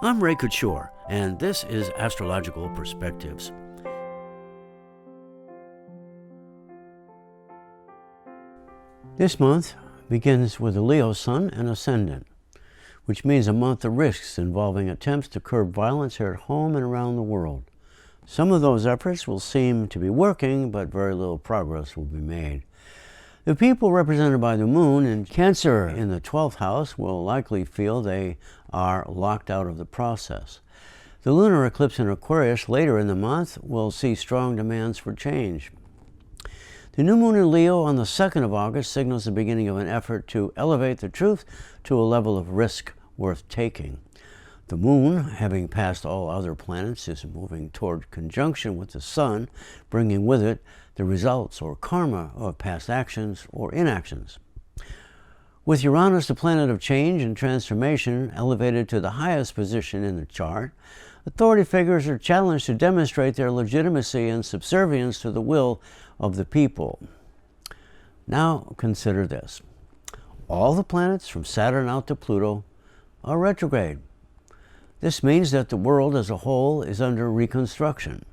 I'm Ray Couture, and this is Astrological Perspectives. This month begins with a Leo sun and ascendant, which means a month of risks involving attempts to curb violence here at home and around the world. Some of those efforts will seem to be working, but very little progress will be made. The people represented by the moon in Cancer in the 12th house will likely feel they are locked out of the process. The lunar eclipse in Aquarius later in the month will see strong demands for change. The new moon in Leo on the 2nd of August signals the beginning of an effort to elevate the truth to a level of risk worth taking. The moon, having passed all other planets, is moving toward conjunction with the sun, bringing with it the results or karma of past actions or inactions. With Uranus, the planet of change and transformation, elevated to the highest position in the chart, authority figures are challenged to demonstrate their legitimacy and subservience to the will of the people. Now consider this. All the planets from Saturn out to Pluto are retrograde. This means that the world as a whole is under reconstruction.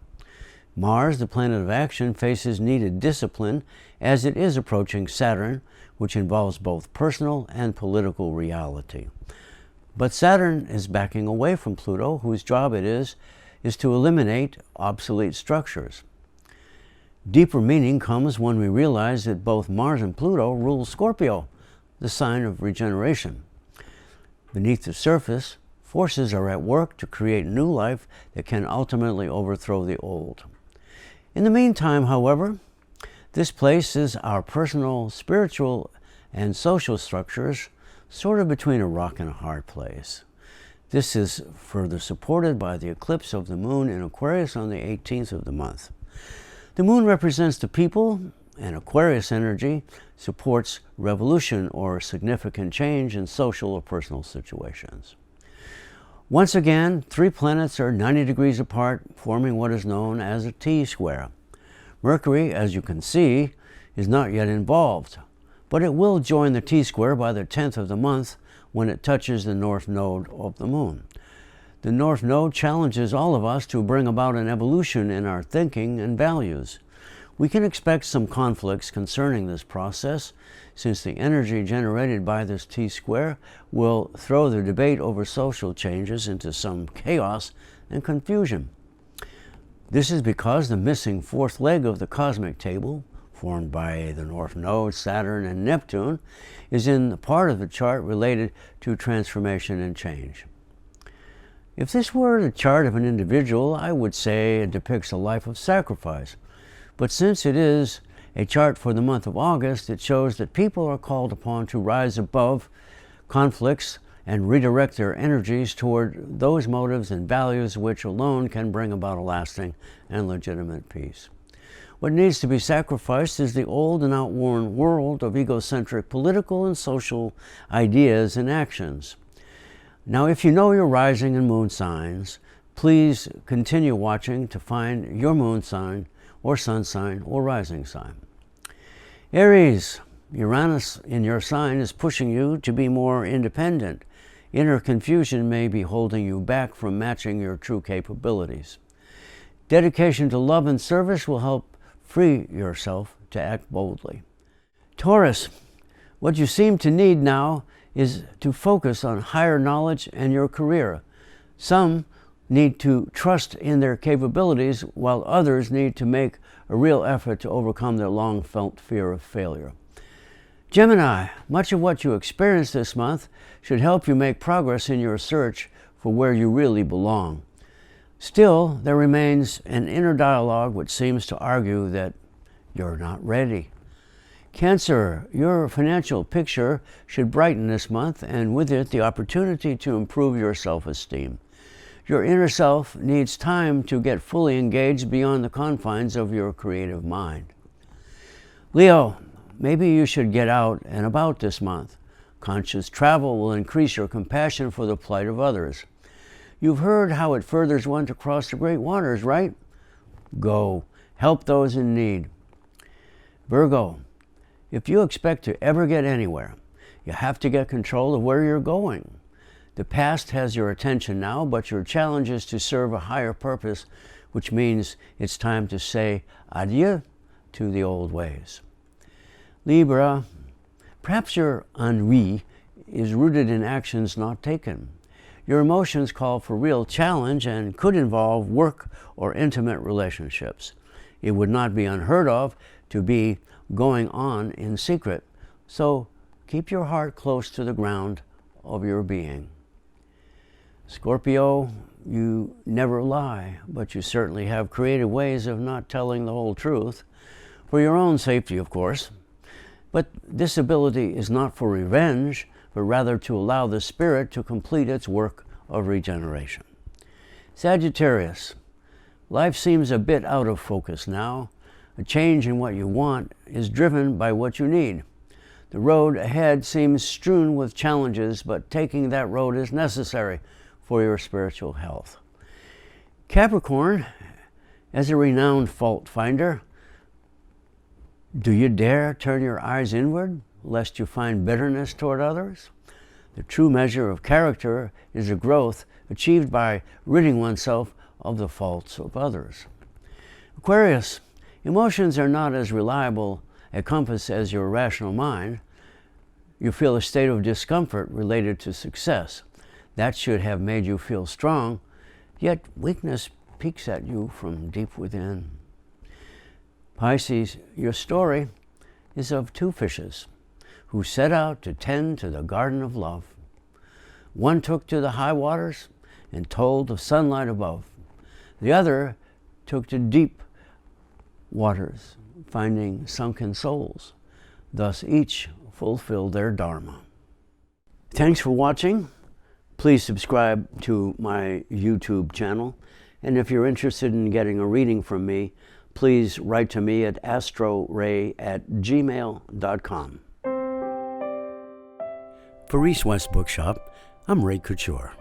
Mars, the planet of action, faces needed discipline as it is approaching Saturn, which involves both personal and political reality. But Saturn is backing away from Pluto, whose job it is to eliminate obsolete structures. Deeper meaning comes when we realize that both Mars and Pluto rule Scorpio, the sign of regeneration. Beneath the surface, forces are at work to create new life that can ultimately overthrow the old. In the meantime, however, this places our personal, spiritual, and social structures sort of between a rock and a hard place. This is further supported by the eclipse of the moon in Aquarius on the 18th of the month. The moon represents the people, and Aquarius energy supports revolution or significant change in social or personal situations. Once again, three planets are 90 degrees apart, forming what is known as a T-square. Mercury, as you can see, is not yet involved, but it will join the T-square by the 10th of the month when it touches the north node of the moon. The north node challenges all of us to bring about an evolution in our thinking and values. We can expect some conflicts concerning this process, since the energy generated by this T-square will throw the debate over social changes into some chaos and confusion. This is because the missing fourth leg of the cosmic table, formed by the North Node, Saturn, and Neptune, is in the part of the chart related to transformation and change. If this were the chart of an individual, I would say it depicts a life of sacrifice. But since it is a chart for the month of August, it shows that people are called upon to rise above conflicts and redirect their energies toward those motives and values which alone can bring about a lasting and legitimate peace. What needs to be sacrificed is the old and outworn world of egocentric political and social ideas and actions. Now, if you know your rising and moon signs, please continue watching to find your moon sign or sun sign or rising sign. Aries, Uranus in your sign is pushing you to be more independent. Inner confusion may be holding you back from matching your true capabilities. Dedication to love and service will help free yourself to act boldly. Taurus, what you seem to need now is to focus on higher knowledge and your career. Some need to trust in their capabilities, while others need to make a real effort to overcome their long-felt fear of failure. Gemini, much of what you experience this month should help you make progress in your search for where you really belong. Still, there remains an inner dialogue which seems to argue that you're not ready. Cancer, your financial picture should brighten this month, and with it the opportunity to improve your self-esteem. Your inner self needs time to get fully engaged beyond the confines of your creative mind. Leo, maybe you should get out and about this month. Conscious travel will increase your compassion for the plight of others. You've heard how it furthers one to cross the great waters, right? Go, help those in need. Virgo, if you expect to ever get anywhere, you have to get control of where you're going. The past has your attention now, but your challenge is to serve a higher purpose, which means it's time to say adieu to the old ways. Libra, perhaps your ennui is rooted in actions not taken. Your emotions call for real challenge and could involve work or intimate relationships. It would not be unheard of to be going on in secret, so keep your heart close to the ground of your being. Scorpio, you never lie, but you certainly have creative ways of not telling the whole truth, for your own safety, of course. But this ability is not for revenge, but rather to allow the spirit to complete its work of regeneration. Sagittarius, life seems a bit out of focus now. A change in what you want is driven by what you need. The road ahead seems strewn with challenges, but taking that road is necessary for your spiritual health. Capricorn, as a renowned fault finder, do you dare turn your eyes inward, lest you find bitterness toward others? The true measure of character is a growth achieved by ridding oneself of the faults of others. Aquarius, emotions are not as reliable a compass as your rational mind. You feel a state of discomfort related to success. That should have made you feel strong, yet weakness peeks at you from deep within. Pisces, your story is of two fishes who set out to tend to the garden of love. One took to the high waters and told of sunlight above. The other took to deep waters, finding sunken souls. Thus each fulfilled their dharma. Thanks for watching. Please subscribe to my YouTube channel. And if you're interested in getting a reading from me, please write to me at astroray@gmail.com. For East West Bookshop, I'm Ray Couture.